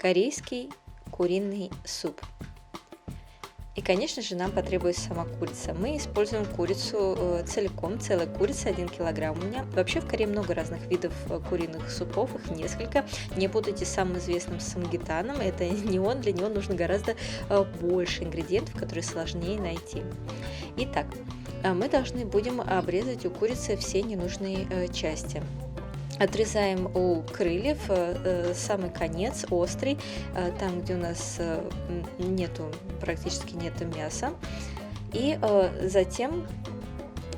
корейский куриный суп. И, конечно же, нам потребуется сама курица. Мы используем курицу целиком, целая курица, 1 килограмм у меня. Вообще в Корее много разных видов куриных супов, их несколько. Не путайте с самым известным самгитаном, это не он, для него нужно гораздо больше ингредиентов, которые сложнее найти. Итак, мы должны будем обрезать у курицы все ненужные части. Отрезаем у крыльев самый конец, острый, там, где у нас практически нету мяса. И затем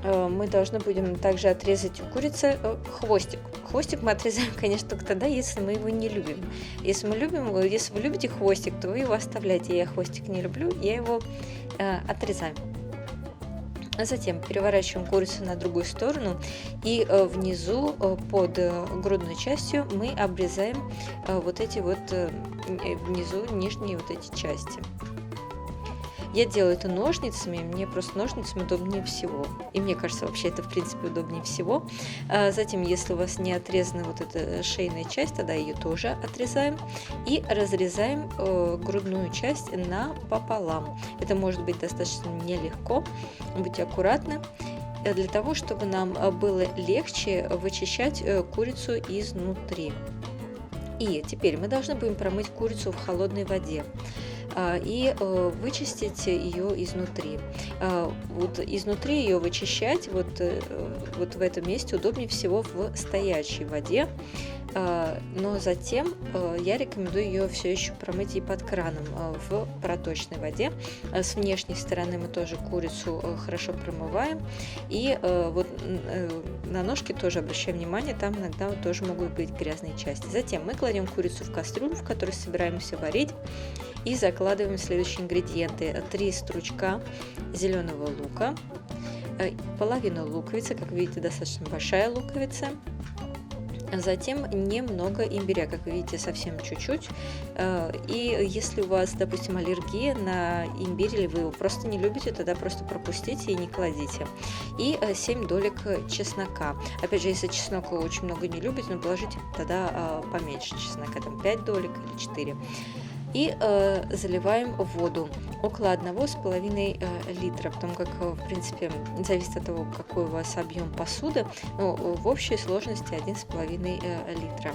мы должны будем также отрезать у курицы хвостик. Хвостик мы отрезаем, конечно, только тогда, если мы его не любим. Если вы любите хвостик, то вы его оставляете. Я хвостик не люблю, я его отрезаю. А затем переворачиваем курицу на другую сторону и внизу под грудной частью мы обрезаем внизу нижние эти части. Я делаю это ножницами, мне просто ножницами удобнее всего. И мне кажется, вообще это в принципе удобнее всего. Затем, если у вас не отрезана эта шейная часть, тогда ее тоже отрезаем. И разрезаем грудную часть напополам. Это может быть достаточно нелегко, будьте аккуратны. Для того, чтобы нам было легче вычищать курицу изнутри. И теперь мы должны будем промыть курицу в холодной воде и вычистить ее изнутри. Изнутри ее вычищать в этом месте удобнее всего в стоячей воде, но затем я рекомендую ее все еще промыть и под краном в проточной воде. С внешней стороны мы тоже курицу хорошо промываем, и на ножки тоже обращаем внимание, там иногда тоже могут быть грязные части. Затем мы кладем курицу в кастрюлю, в которой собираемся варить, и закладываем следующие ингредиенты: 3 стручка зеленого лука, половину луковицы, как видите, достаточно большая луковица. Затем немного имбиря, как вы видите, совсем чуть-чуть. И если у вас, допустим, аллергия на имбирь, или вы его просто не любите, тогда просто пропустите и не кладите. И 7 долек чеснока. Опять же, если чеснок вы очень много не любите, но положите тогда поменьше чеснока, там 5 долек или 4. И заливаем воду около 1,5 литра, потому как, в принципе, зависит от того, какой у вас объем посуды, но в общей сложности 1,5 литра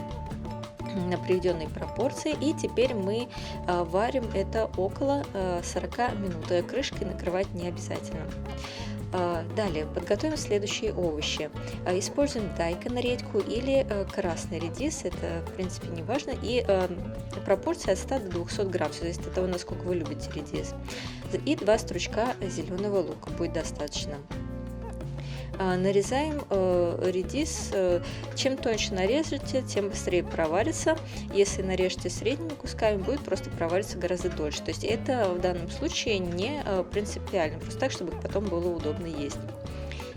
на приведенной пропорции. И теперь мы варим это около 40 минут. Крышкой накрывать не обязательно. Далее подготовим следующие овощи. Используем дайкон редьку или красный редис, это в принципе не важно, и пропорция от 100 до 200 грамм, все зависит от того, насколько вы любите редис. И 2 стручка зеленого лука будет достаточно. Нарезаем редис, чем тоньше нарежете, тем быстрее проварится. Если нарежете средними кусками, будет просто провариться гораздо дольше. То есть это в данном случае не принципиально, просто так, чтобы потом было удобно есть.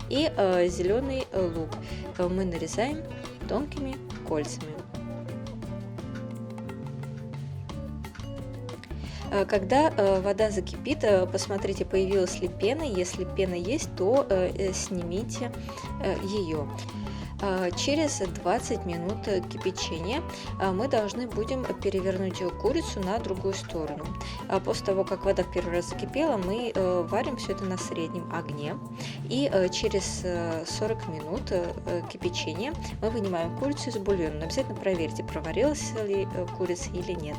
И зеленый лук мы нарезаем тонкими кольцами. Когда вода закипит, посмотрите, появилась ли пена. Если пена есть, то снимите ее. Через 20 минут кипячения мы должны будем перевернуть курицу на другую сторону. После того, как вода в первый раз закипела, мы варим все это на среднем огне. И через 40 минут кипячения мы вынимаем курицу из бульона. Но обязательно проверьте, проварилась ли курица или нет.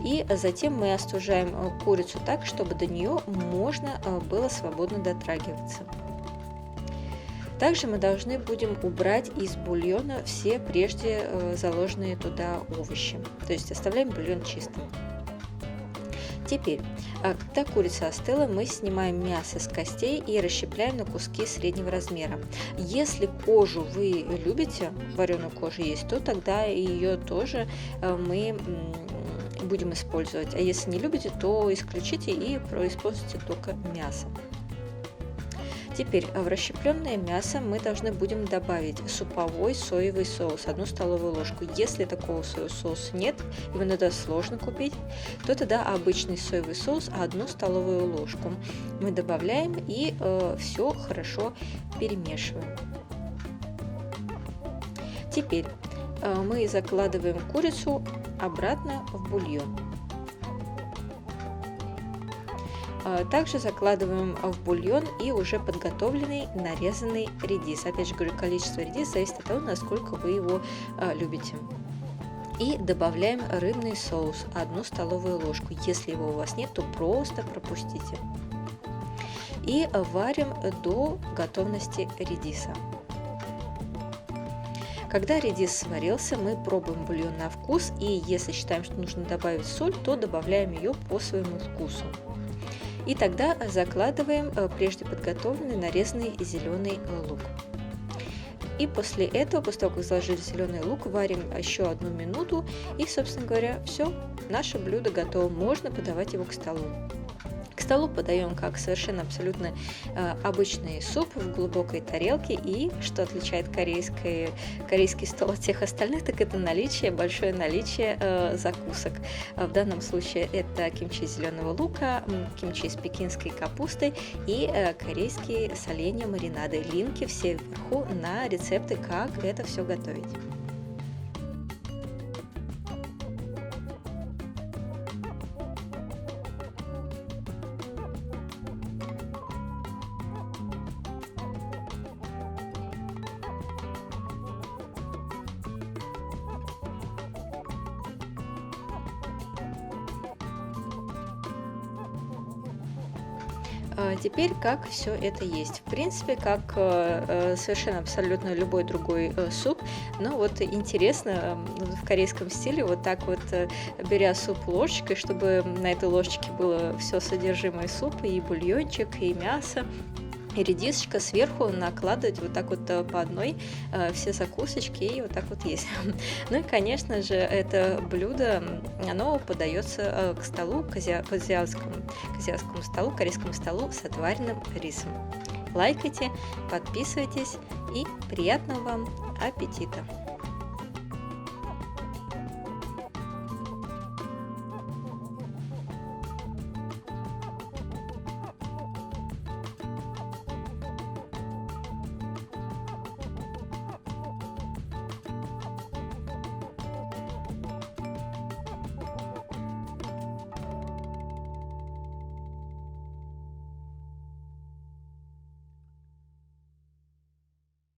И затем мы остужаем курицу так, чтобы до нее можно было свободно дотрагиваться. Также мы должны будем убрать из бульона все прежде заложенные туда овощи. То есть оставляем бульон чистым. Теперь, когда курица остыла, мы снимаем мясо с костей и расщепляем на куски среднего размера. Если кожу вы любите, вареную кожу есть, то тогда ее тоже мы будем использовать. А если не любите, то исключите и используйте только мясо. Теперь в расщепленное мясо мы должны будем добавить суповой соевый соус, 1 столовую ложку. Если такого соевого соуса нет, его иногда сложно купить, то тогда обычный соевый соус 1 столовую ложку мы добавляем и все хорошо перемешиваем. Теперь мы закладываем курицу обратно в бульон. Также закладываем в бульон и уже подготовленный нарезанный редис. Опять же говорю, количество редиса зависит от того, насколько вы его любите. И добавляем рыбный соус 1 столовую ложку. Если его у вас нет, то просто пропустите. И варим до готовности редиса. Когда редис сварился, мы пробуем бульон на вкус, и если считаем, что нужно добавить соль, то добавляем ее по своему вкусу. И тогда закладываем прежде подготовленный нарезанный зеленый лук. И после этого, после того, как заложили зеленый лук, варим еще 1 минуту. И, собственно говоря, все, наше блюдо готово. Можно подавать его к столу. К столу подаем как совершенно абсолютно обычный суп в глубокой тарелке. И что отличает корейский стол от всех остальных, так это большое наличие закусок. В данном случае это кимчи из зеленого лука, кимчи с пекинской капустой и корейские соленья, маринады. Линки все вверху на рецепты, как это все готовить. Теперь как все это есть. В принципе, как совершенно абсолютно любой другой суп, но вот интересно в корейском стиле вот так вот, беря суп ложечкой, чтобы на этой ложечке было все содержимое супа, и бульончик, и мясо, и редисочка, сверху накладывать вот так вот по одной все закусочки и вот так вот есть. Ну и, конечно же, это блюдо, оно подается к столу, к азиатскому столу, корейскому столу с отваренным рисом. Лайкайте, подписывайтесь и приятного вам аппетита!